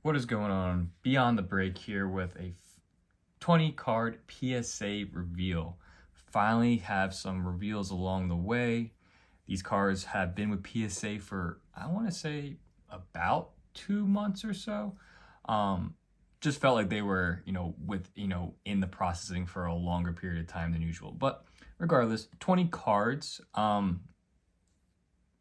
What is going on? Beyond the break here with a 20 card PSA reveal. Finally have some reveals along the way. These cards have been with PSA for, I want to say, about 2 months or so. Just felt like they were, in the processing for a longer period of time than usual. But regardless, 20 cards.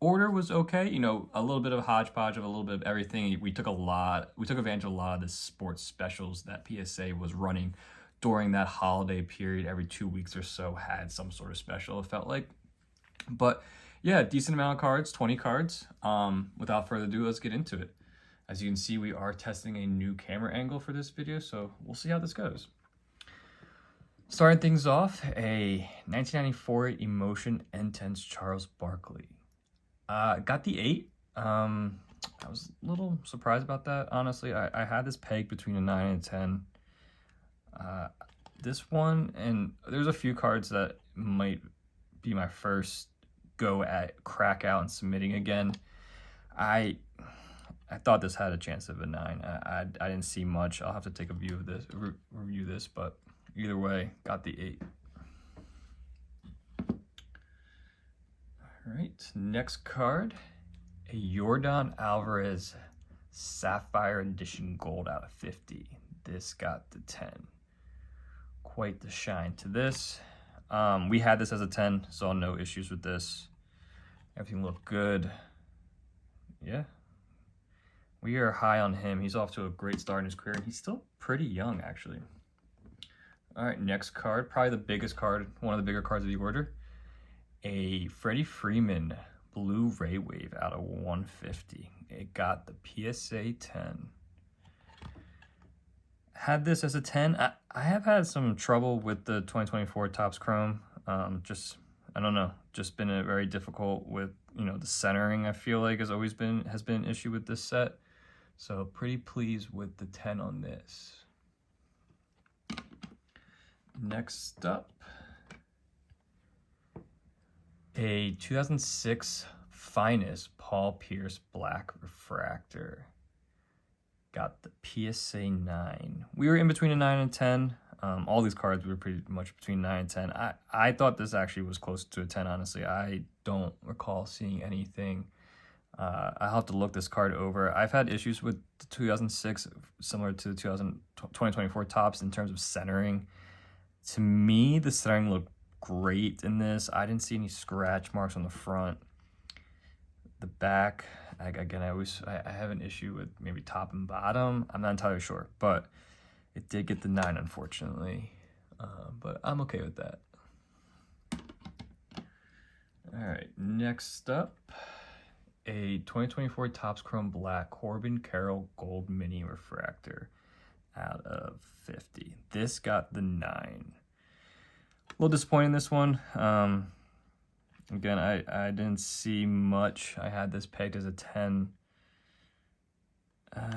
Order was okay, a little bit of a hodgepodge of a little bit of everything. We took advantage of a lot of the sports specials that PSA was running during that holiday period. Every 2 weeks or so had some sort of special, it felt like. But yeah, decent amount of cards, 20 cards. Without further ado, let's get into it. As you can see, we are testing a new camera angle for this video, so we'll see how this goes. Starting things off, a 1994 Emotion Intense Charles Barkley. Got the 8. I was a little surprised about that, honestly. I had this pegged between a 9 and a 10. This one, and there's a few cards that might be my first go at crack out and submitting again. I thought this had a chance of a 9. I didn't see much. I'll have to take a view of this, review this, but either way, got the 8. All right, next card, a Yordan Alvarez Sapphire Edition Gold out of 50. This got the 10. Quite the shine to this. We had this as a 10, saw no issues with this. Everything looked good. Yeah, we are high on him. He's off to a great start in his career, and he's still pretty young, actually. All right, next card, probably the biggest card, one of the bigger cards of the order. A Freddie Freeman Blue Ray Wave out of 150. It got the PSA 10. Had this as a 10. I have had some trouble with the 2024 Topps Chrome. I don't know, just been a very difficult with, the centering, I feel like has been an issue with this set. So pretty pleased with the 10 on this. Next up, a 2006 Finest Paul Pierce Black Refractor. Got the PSA 9. We were in between a 9 and 10. All these cards were pretty much between 9 and 10. I thought this actually was close to a 10, honestly. I don't recall seeing anything. I'll have to look this card over. I've had issues with the 2006, similar to the 2024 Topps in terms of centering. To me, the centering looked great in this. I didn't see any scratch marks on the front. The back, again, I have an issue with maybe top and bottom. I'm not entirely sure, but it did get the 9, unfortunately. But I'm okay with that. All right, next up, a 2024 Topps Chrome Black Corbin Carroll Gold Mini Refractor out of 50. This got the 9. A little disappointed in this one. Again, I didn't see much. I had this pegged as a 10. I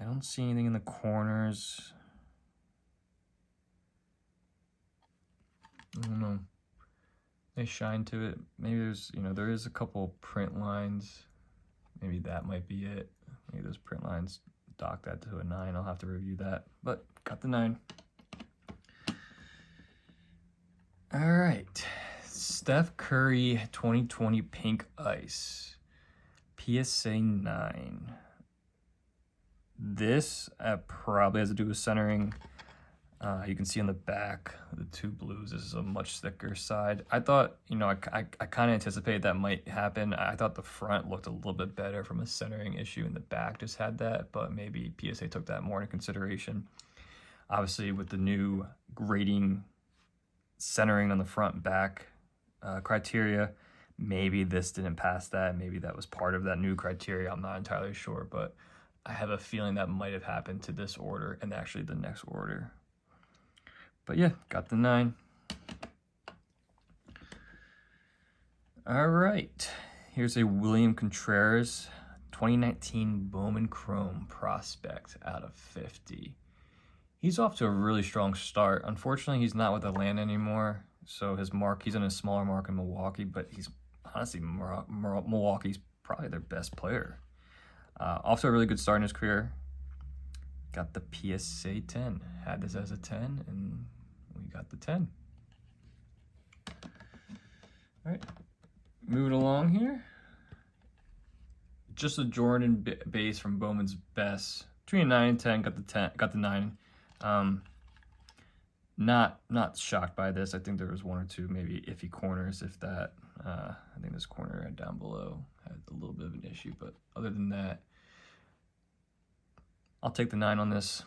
don't see anything in the corners. I don't know. They shine to it. Maybe there's, there is a couple print lines. Maybe that might be it. Maybe those print lines dock that to a 9. I'll have to review that. But got the 9. All right, Steph Curry 2020 Pink Ice, PSA 9. This probably has to do with centering. You can see on the back, the 2 blues, this is a much thicker side. I thought, I kind of anticipated that might happen. I thought the front looked a little bit better from a centering issue, and the back just had that, but maybe PSA took that more into consideration. Obviously, with the new grading centering on the front and back criteria, maybe this didn't pass that. Maybe that was part of that new criteria. I'm not entirely sure, but I have a feeling that might have happened to this order and actually the next order. But yeah, got the 9. All right, here's a William Contreras 2019 Bowman Chrome Prospect out of 50. He's off to a really strong start. Unfortunately, he's not with Atlanta anymore. So his mark, he's in a smaller mark in Milwaukee, but he's honestly, Milwaukee's probably their best player. Off to a really good start in his career. Got the PSA 10. Had this as a 10, and we got the 10. All right, moving along here. Just a Jordan base from Bowman's Best. Between 9 and 10, got the 9. Not shocked by this. I think there was one or two maybe iffy corners, if that. I think this corner down below had a little bit of an issue, but other than that, I'll take the 9 on this.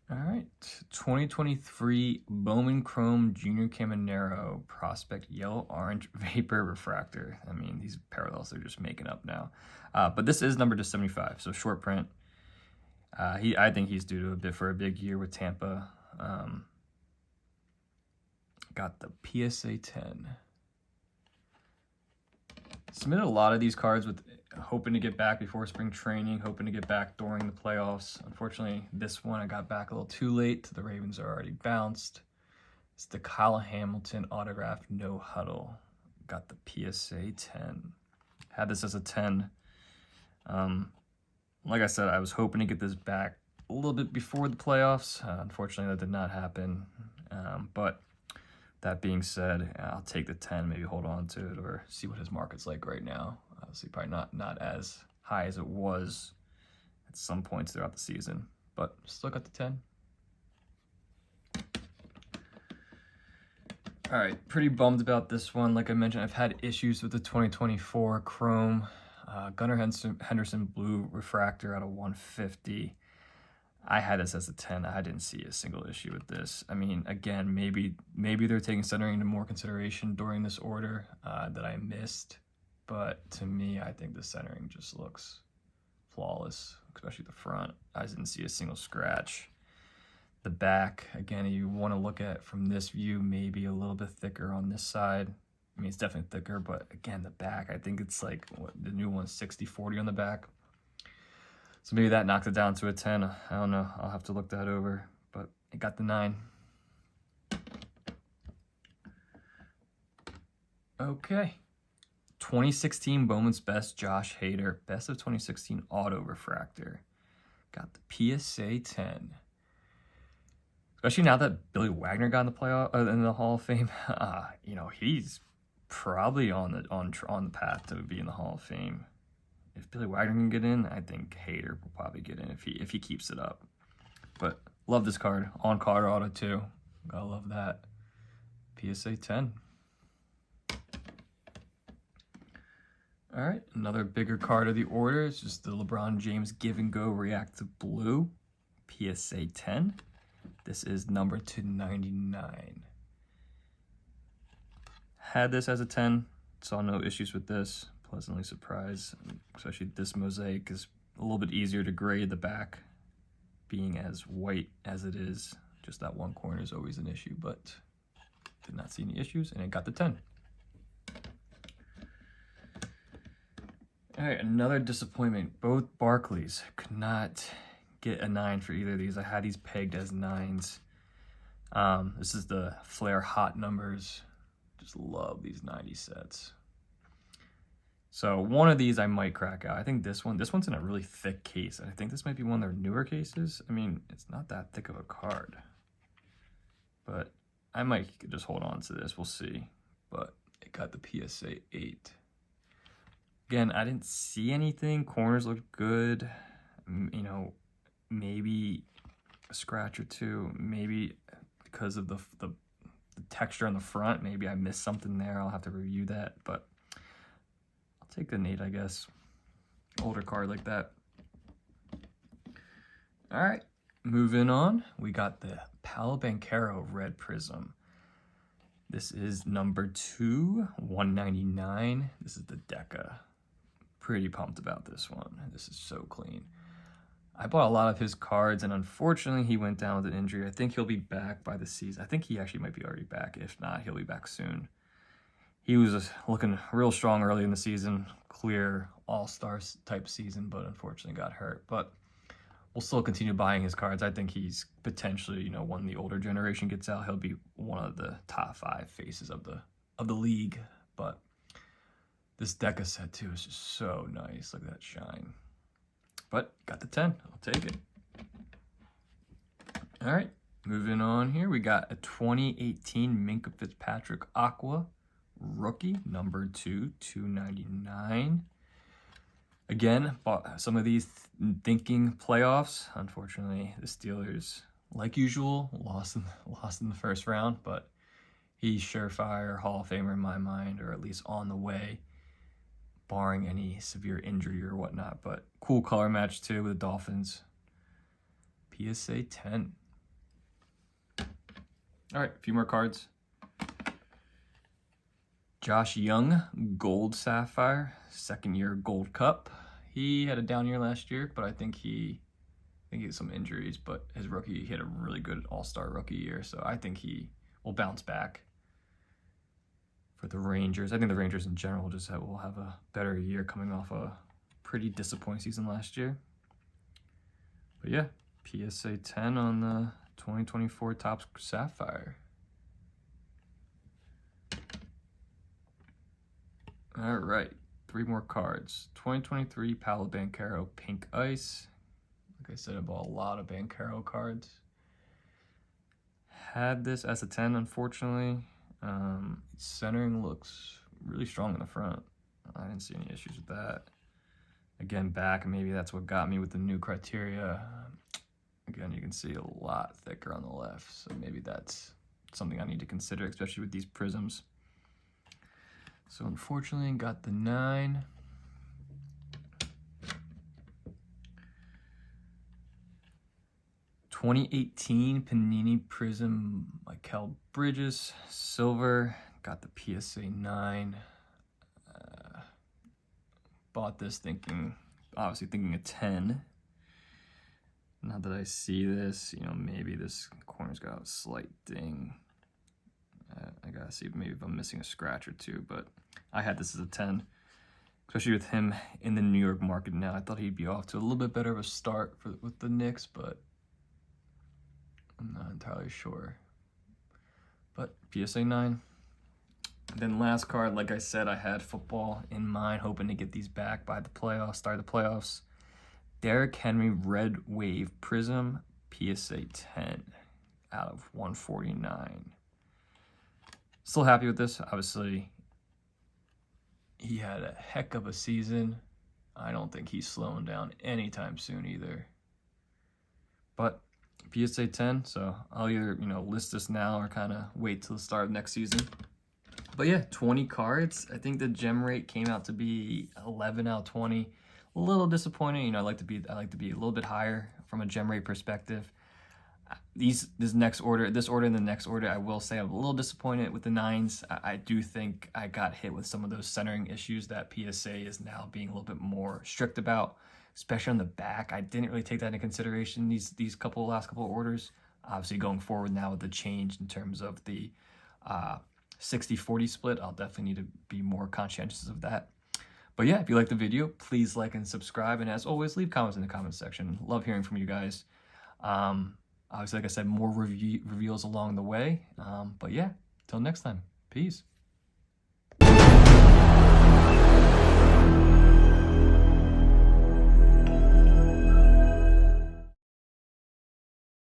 All right, 2023 Bowman Chrome Junior Caminero Prospect Yellow Orange Vapor Refractor. I mean, these parallels are just making up now. But this is numbered to 75, so short print. I think he's due to a big year with Tampa. Got the PSA 10. Submitted a lot of these cards with hoping to get back before spring training, hoping to get back during the playoffs. Unfortunately, this one I got back a little too late. The Ravens are already bounced. It's the Kyle Hamilton autographed no huddle. Got the PSA 10. Had this as a 10. Like I said, I was hoping to get this back a little bit before the playoffs. Unfortunately, that did not happen. But that being said, I'll take the 10, maybe hold on to it or see what his market's like right now. Obviously, probably not as high as it was at some points throughout the season, but still got the 10. All right, pretty bummed about this one. Like I mentioned, I've had issues with the 2024 Chrome. Gunnar Henderson Blue Refractor out of 150. I had this as a 10. I didn't see a single issue with this. I mean, again, maybe they're taking centering into more consideration during this order that I missed. But to me, I think the centering just looks flawless, especially the front. I didn't see a single scratch. The back, again, you want to look at from this view, maybe a little bit thicker on this side. I mean, it's definitely thicker, but again, the back, I think it's like the new one's 60-40 on the back. So maybe that knocked it down to a 10. I don't know. I'll have to look that over, but it got the 9. Okay. 2016 Bowman's Best Josh Hader. Best of 2016 Auto Refractor. Got the PSA 10. Especially now that Billy Wagner got in the playoff in the Hall of Fame. You know, he's probably on the path to be in the Hall of Fame. If Billy Wagner can get in, I think Hader will probably get in if he keeps it up. But love this card. On card auto too. Gotta love that. PSA 10. All right, another bigger card of the order. It's just the LeBron James Give and Go Reactive Blue. PSA 10. This is number 299. Had this as a 10. Saw no issues with this. Pleasantly surprised, especially this Mosaic is a little bit easier to grade, the back being as white as it is. Just that one corner is always an issue, but did not see any issues, and it got the 10. All right, another disappointment. Both Barkleys could not get a 9 for either of these. I had these pegged as 9s. This is the Flair Hot Numbers. Just love these 90 sets. So one of these I might crack out. I think this one's in a really thick case. And I think this might be one of their newer cases. I mean, it's not that thick of a card. But I might just hold on to this. We'll see. But it got the PSA 8. Again, I didn't see anything. Corners looked good. You know, maybe a scratch or two. Maybe because of the texture on the front. Maybe I missed something there. I'll have to review that. But take an 8, I guess. Older card like that. All right, moving on. We got the Paolo Banchero Red Prism. This is number 2, 199. This is the Deca. Pretty pumped about this one. This is so clean. I bought a lot of his cards, and unfortunately, he went down with an injury. I think he'll be back by the season. I think he actually might be already back. If not, he'll be back soon. He was looking real strong early in the season, clear all-star type season, but unfortunately got hurt. But we'll still continue buying his cards. I think he's potentially, you know, when the older generation gets out, he'll be one of the top 5 faces of the league. But this Deca set too is just so nice. Look at that shine. But got the 10. I'll take it. All right. Moving on here. We got a 2018 Minkah Fitzpatrick Aqua rookie, number 2, 299. Again, bought some of these thinking playoffs. Unfortunately, the Steelers, like usual, lost in the first round, but he's surefire Hall of Famer in my mind, or at least on the way, barring any severe injury or whatnot. But cool color match too with the Dolphins. PSA 10. All right, a few more cards. Josh Young, Gold Sapphire, second year Gold Cup. He had a down year last year, but I think he had some injuries, but his rookie, he had a really good all-star rookie year, so I think he will bounce back for the Rangers. I think the Rangers in general will have a better year coming off a pretty disappointing season last year. But yeah, PSA 10 on the 2024 Topps Sapphire. All right, 3 more cards. 2023 Paolo Banchero Pink Ice. Like I said, I bought a lot of Banchero cards. Had this as a 10, unfortunately. Centering looks really strong in the front. I didn't see any issues with that. Again, back, maybe that's what got me with the new criteria. Again, you can see a lot thicker on the left, so maybe that's something I need to consider, especially with these prisms. So unfortunately, got the 9. '18 Panini Prism Michael Bridges, silver. Got the PSA 9. Bought this obviously thinking a 10. Now that I see this, maybe this corner's got a slight ding. I gotta see maybe if I'm missing a scratch or two, but I had this as a 10, especially with him in the New York market now. I thought he'd be off to a little bit better of a start with the Knicks, but I'm not entirely sure. But PSA 9. And then last card, like I said, I had football in mind, hoping to get these back by the playoffs, start the playoffs. Derrick Henry Red Wave Prism, PSA 10 out of 149. Still happy with this. Obviously, he had a heck of a season. I don't think he's slowing down anytime soon either. But PSA 10, so I'll either, list this now or kind of wait till the start of next season. But yeah, 20 cards. I think the gem rate came out to be 11 out of 20. A little disappointing. I like to be a little bit higher from a gem rate perspective. This order and the next order, I will say I'm a little disappointed with the 9s. I do think I got hit with some of those centering issues that PSA is now being a little bit more strict about, especially on the back. I didn't really take that into consideration these last couple of orders. Obviously, going forward now with the change in terms of the 60-40 split, I'll definitely need to be more conscientious of that. But yeah, if you like the video, please like and subscribe. And as always, leave comments in the comments section. Love hearing from you guys. Obviously, like I said, more reveals along the way. But yeah, till next time. Peace.